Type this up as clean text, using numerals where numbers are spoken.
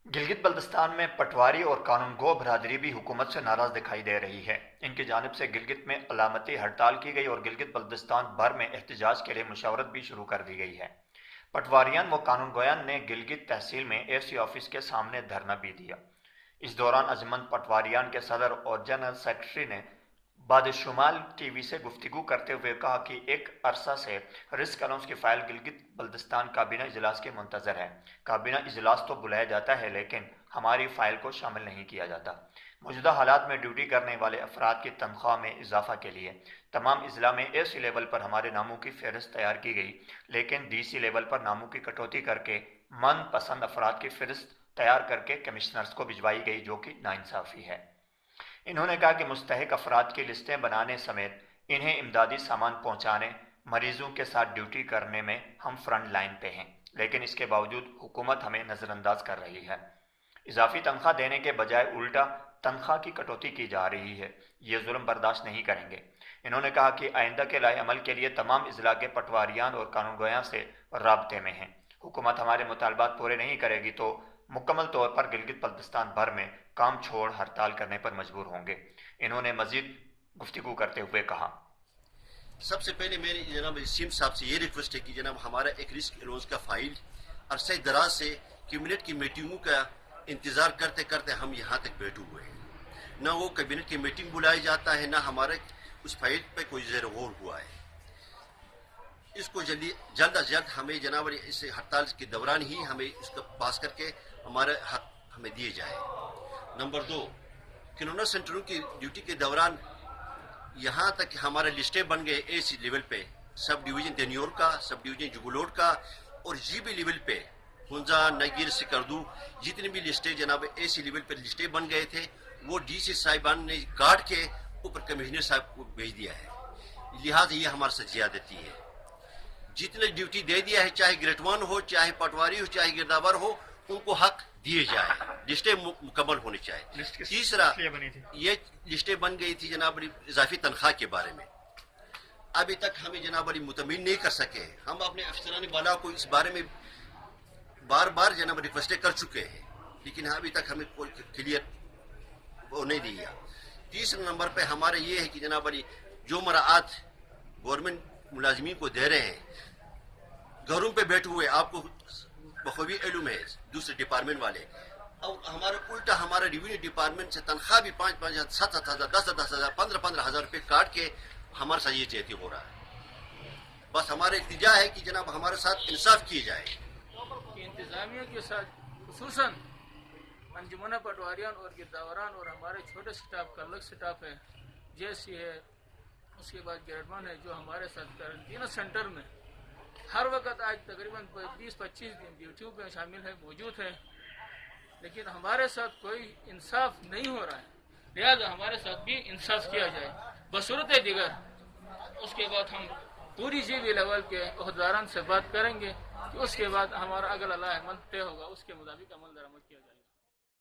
گلگت بلتستان میں پٹواری اور قانون گو برادری بھی حکومت سے ناراض دکھائی دے رہی ہے۔ ان کی جانب سے گلگت میں علامتی ہڑتال کی گئی اور گلگت بلتستان بھر میں احتجاج کے لیے مشاورت بھی شروع کر دی گئی ہے۔ پٹواریان و قانون گویان نے گلگت تحصیل میں اے سی آفس کے سامنے دھرنا بھی دیا۔ اس دوران انجمن پٹواریان کے صدر اور جنرل سیکرٹری نے باد شمال ٹی وی سے گفتگو کرتے ہوئے کہا کہ ایک عرصہ سے رزق الاؤنس کی فائل گلگت بلتستان کابینہ اجلاس کے منتظر ہے۔ کابینہ اجلاس تو بلایا جاتا ہے لیکن ہماری فائل کو شامل نہیں کیا جاتا۔ موجودہ حالات میں ڈیوٹی کرنے والے افراد کی تنخواہ میں اضافہ کے لیے تمام اضلاع میں اے سی لیول پر ہمارے ناموں کی فہرست تیار کی گئی، لیکن ڈی سی لیول پر ناموں کی کٹوتی کر کے من پسند افراد کی فہرست تیار کر کے کمشنرز کو بھجوائی گئی، جو کہ ناانصافی ہے۔ انہوں نے کہا کہ مستحق افراد کی لسٹیں بنانے سمیت انہیں امدادی سامان پہنچانے، مریضوں کے ساتھ ڈیوٹی کرنے میں ہم فرنٹ لائن پہ ہیں، لیکن اس کے باوجود حکومت ہمیں نظر انداز کر رہی ہے۔ اضافی تنخواہ دینے کے بجائے الٹا تنخواہ کی کٹوتی کی جا رہی ہے۔ یہ ظلم برداشت نہیں کریں گے۔ انہوں نے کہا کہ آئندہ کے لائے عمل کے لیے تمام اضلاع کے پٹواریان اور قانون گویاں سے رابطے میں ہیں۔ حکومت ہمارے مطالبات پورے نہیں کرے گی تو مکمل طور پر گلگت بلتستان بھر میں کام چھوڑ ہڑتال کرنے پر مجبور ہوں گے۔ انہوں نے مزید گفتگو کرتے ہوئے کہا، سب سے پہلے میری جناب سیم صاحب سے یہ ریکویسٹ ہے کہ جناب ہمارا ایک رزق الاؤنس کا فائل عرصہ دراز سے کیبنٹ کی میٹنگوں کا انتظار کرتے کرتے ہم یہاں تک بیٹھے ہوئے ہیں۔ نہ وہ کیبنٹ کی میٹنگ بلائی جاتا ہے، نہ ہمارے اس فائل پہ کوئی زیر غور ہوا ہے۔ اس کو جلد از جلد ہمیں جناب اس ہڑتال کے دوران ہی ہمیں اس کا پاس کر کے ہمارے حق ہمیں دیے جائے۔ نمبر 2، کنونر سینٹروں کی ڈیوٹی کے دوران یہاں تک ہمارے لسٹیں بن گئے اے سی لیول پہ، سب ڈویژن دینیور کا، سب ڈویژن جگولوڈ کا، اور جی بی لیول پہ ہنزا، نگیر، سکردو، جتنی بھی لسٹیں جناب اے سی لیول پہ لسٹیں بن گئے تھے، وہ ڈی سی صاحبان نے کاٹ کے اوپر کمشنر صاحب کو بھیج دیا ہے۔ لہٰذا یہ ہمارے سے زیادتی ہے۔ جتنے ڈیوٹی دے دیا ہے، چاہے گریٹ 1 ہو، چاہے پٹواری ہو، چاہے گرداور ہو، ان کو حق دیے جائے، لسٹیں مکمل ہونی چاہیے۔ تیسرا، یہ لسٹیں بن گئی تھی جناب اضافی تنخواہ کے بارے میں، ابھی تک ہمیں جناب مطمئن نہیں کر سکے۔ ہم اپنے افسران بالا کو اس بارے میں بار بار جناب ریکویسٹیں کر چکے ہیں، لیکن ابھی تک ہمیں کوئی کلیئر وہ نہیں دیا۔ تیسرے نمبر پہ ہمارے یہ ہے کہ جناب جو مراعات گورنمنٹ ملازمین کو دے رہے ہیں، گھروں پہ بیٹھے ہوئے، آپ کو بخوبی علم ہے دوسرے ڈپارٹمنٹ والے، اور ہمارا الٹا ہمارا ریونیو ڈپارٹمنٹ سے تنخواہ بھی 5,000، 7,000، 10,000، 15,000 روپے کاٹ کے ہمارے ساتھ یہ زیادتی ہو رہا ہے۔ بس ہمارا التجا ہے کہ جناب ہمارے ساتھ انصاف کیے جائے۔ انتظامیہ کے ساتھ خصوصاً انجمن پٹواریان اور گرداوران اور ہمارے چھوٹے سٹاف کا الگ سٹاف ہے، جیسی ہے، اس کے بعد گریڈ 1 ہے، جو ہمارے ساتھ قرنطینہ سینٹر میں ہر وقت آج تقریباً 20-25 دن ڈیوٹیوں پہ شامل ہے، موجود ہے، لیکن ہمارے ساتھ کوئی انصاف نہیں ہو رہا ہے۔ لہذا ہمارے ساتھ بھی انصاف کیا جائے بصورت دیگر۔ اس کے بعد ہم پوری جی بی لیول کے عہدیداران سے بات کریں گے کہ اس کے بعد ہمارا اگر عمل طے ہوگا، اس کے مطابق عمل درآمد کیا جائے گا۔